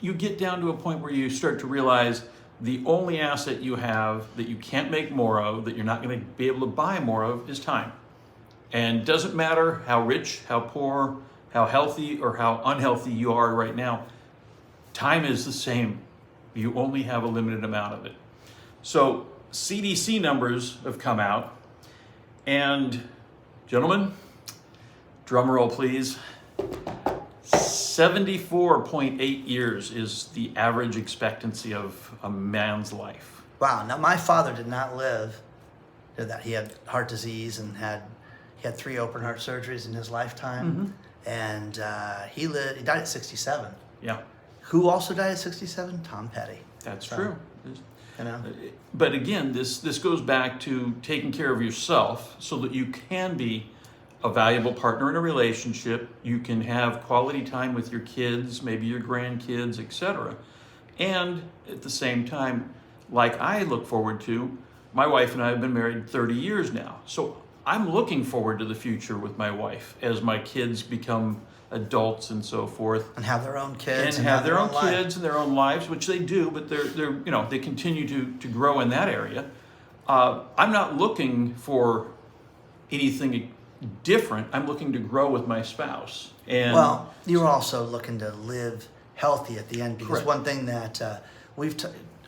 you get down to a point where you start to realize the only asset you have that you can't make more of, that you're not going to be able to buy more of, is time. And it doesn't matter how rich, how poor, how healthy or how unhealthy you are right now, time is the same. You only have a limited amount of it. So CDC numbers have come out, and gentlemen, drum roll please, 74.8 years is the average expectancy of a man's life. Wow. Now, my father did not live to that. He had heart disease and he had 3 open heart surgeries in his lifetime. And he died at 67. Yeah. Who also died at 67? Tom Petty. That's true. You know? But again, this goes back to taking care of yourself so that you can be a valuable partner in a relationship. You can have quality time with your kids, maybe your grandkids, etc. And at the same time, like I look forward to, my wife and I have been married 30 years now. So I'm looking forward to the future with my wife as my kids become adults and so forth. And have their own kids. And have their own kids and their own lives, which they do, but they're they continue to grow in that area. I'm not looking for anything different. I'm looking to grow with my spouse. And well, you're also looking to live healthy at the end, because correct. one thing that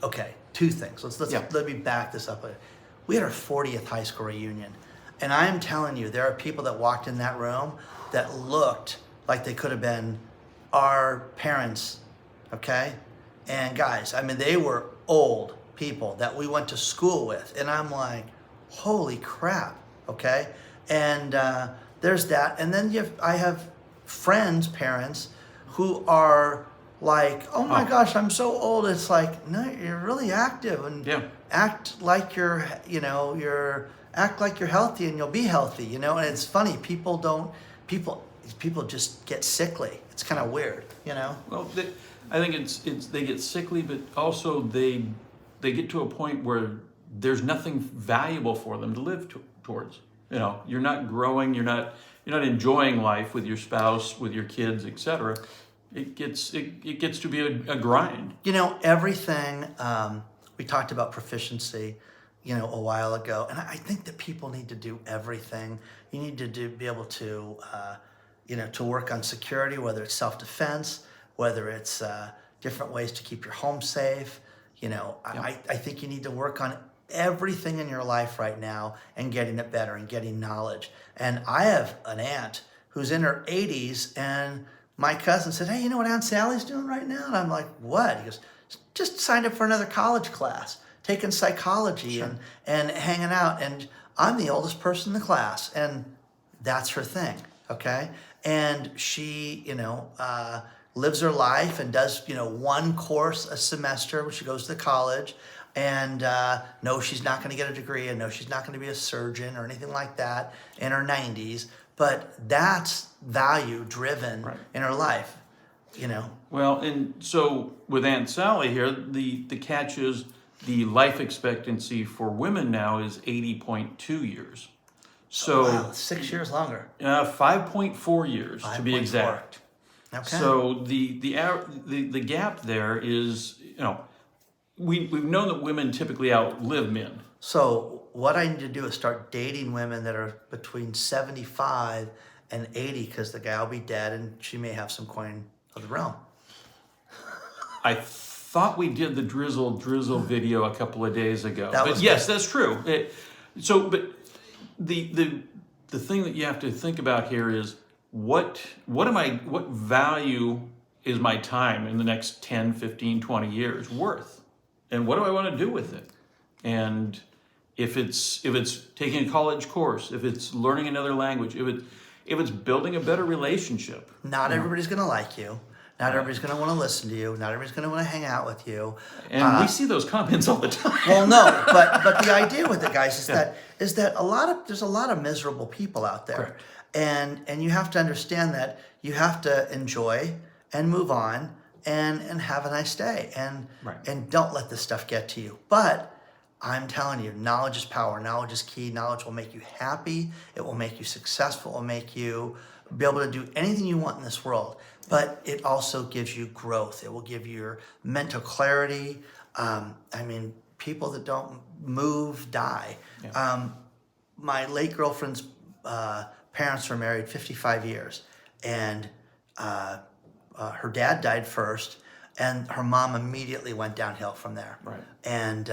okay, 2 things. Let me back this up. We had our 40th high school reunion, and I am telling you, there are people that walked in that room that looked like they could have been our parents, okay? And guys, I mean, they were old people that we went to school with, and I'm like, holy crap, okay? And there's that, and then I have friends' parents who are like, oh my gosh, I'm so old. It's like, no, you're really active, and act like act like you're healthy, and you'll be healthy, And it's funny, people just get sickly. It's kind of weird, Well, I think they get sickly, but also they get to a point where there's nothing valuable for them to live towards. You're not growing, you're not enjoying life with your spouse, with your kids, etc. It gets to be a grind. Everything, we talked about proficiency, a while ago, and I think that people need to do everything. You need to be able to, to work on security, whether it's self-defense, whether it's different ways to keep your home safe. I think you need to work on everything in your life right now and getting it better and getting knowledge. And I have an aunt who's in her 80s, and my cousin said, hey, you know what Aunt Sally's doing right now? And I'm like, what? He goes, just signed up for another college class, taking psychology and hanging out. And I'm the oldest person in the class, and that's her thing, okay? And she, lives her life and does, 1 course a semester when she goes to college. And no, she's not going to get a degree, and no, she's not going to be a surgeon or anything like that in her 90s. But that's value driven in her life, Well, and so with Aunt Sally here, the catch is the life expectancy for women now is 80.2 years. So wow, 6 years longer. 5.4 years to be exact. Okay. So the gap there is, we've known that women typically outlive men. So what I need to do is start dating women that are between 75 and 80, because the guy will be dead and she may have some coin of the realm. I thought we did the drizzle video a couple of days ago. Yes, that's true. But the thing that you have to think about here is what value is my time in the next 10, 15, 20 years worth? And what do I want to do with it? And if it's taking a college course, if it's learning another language, if it's building a better relationship. Not everybody's going to like you. Not everybody's going to want to listen to you. Not everybody's going to want to hang out with you. And we see those comments all the time. Well, no, but the idea with it, guys, is that there's a lot of miserable people out there. Correct. And you have to understand that you have to enjoy and move on and have a nice day, and don't let this stuff get to you. But I'm telling you, knowledge is power. Knowledge is key. Knowledge will make you happy. It will make you successful. It will make you be able to do anything you want in this world. But it also gives you growth. It will give you your mental clarity. People that don't move die. Yeah. My late girlfriend's parents were married 55 years, and her dad died first, and her mom immediately went downhill from there. Right. And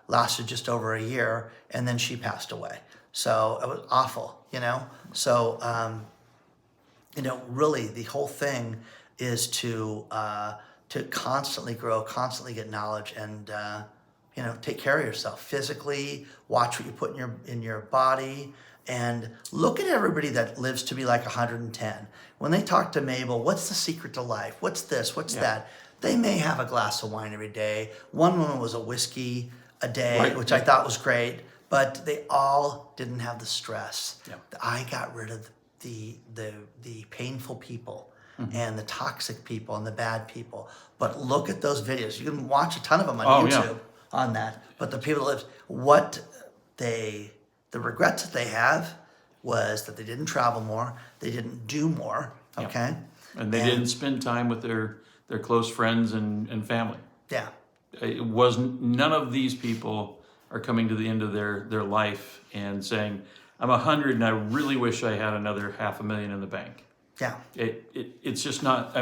lasted just over a year, and then she passed away. So it was awful, So, really the whole thing is to constantly grow, constantly get knowledge, and take care of yourself physically. Watch what you put in your body, and look at everybody that lives to be like 110. When they talk to Mabel, what's the secret to life? What's this? What's that? They may have a glass of wine every day. One woman was a whiskey a day, right. which I thought was great, but they all didn't have the stress. Yeah. I got rid of the painful people and the toxic people and the bad people. But look at those videos. You can watch a ton of them on YouTube on that. But the people that live, the regrets that they have was that they didn't travel more, they didn't do more, okay? And they didn't spend time with their close friends and family. Yeah. It wasn't, none of these people are coming to the end of their life and saying, I'm 100 and I really wish I had another $500,000 in the bank. Yeah. It's just not,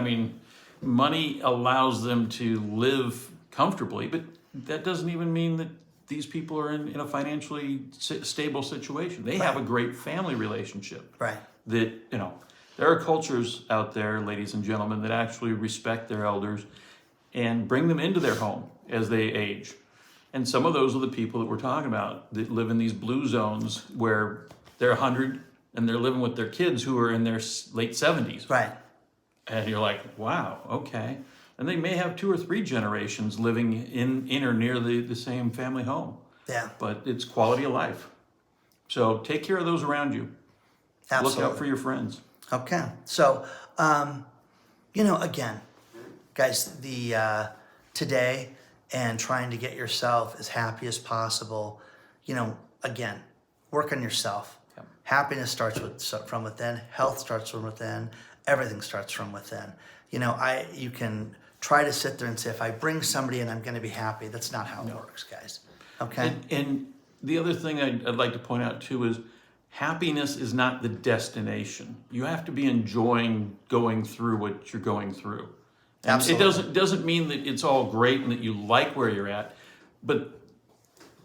money allows them to live comfortably, but that doesn't even mean that these people are in a financially stable situation. They have a great family relationship. Right. That, there are cultures out there, ladies and gentlemen, that actually respect their elders and bring them into their home as they age. And some of those are the people that we're talking about that live in these blue zones where they're 100 and they're living with their kids who are in their late 70s. Right. And you're like, wow, okay. And they may have 2 or 3 generations living in or near the same family home. Yeah. But it's quality of life. So take care of those around you. Absolutely. Look out for your friends. Okay. So, again, guys, today and trying to get yourself as happy as possible, again, work on yourself. Yep. Happiness starts from within. Health starts from within. Everything starts from within. You can try to sit there and say, if I bring somebody in, I'm going to be happy. That's not how it works, guys. Okay? And the other thing I'd like to point out, too, is happiness is not the destination. You have to be enjoying going through what you're going through. And Absolutely. It doesn't mean that it's all great and that you like where you're at, but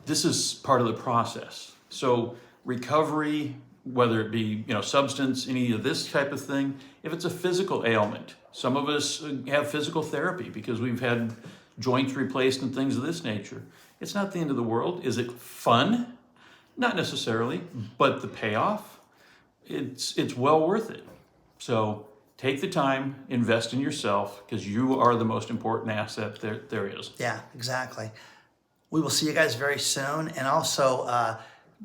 this is part of the process. So recovery, whether it be substance, any of this type of thing, if it's a physical ailment, some of us have physical therapy because we've had joints replaced and things of this nature. It's not the end of the world. Is it fun? Not necessarily, but the payoff, it's well worth it. So take the time, invest in yourself, because you are the most important asset there is. Yeah, exactly. We will see you guys very soon. And also,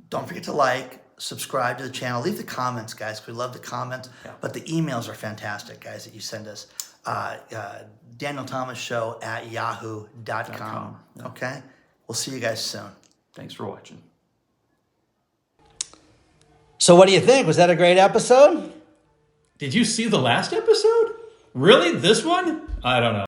don't forget to subscribe to the channel. Leave the comments, guys, because we love the comments. Yeah. But the emails are fantastic, guys, that you send us. DanielThomasShow at yahoo.com. Yeah. Okay? We'll see you guys soon. Thanks for watching. So what do you think? Was that a great episode? Did you see the last episode? Really? This one? I don't know.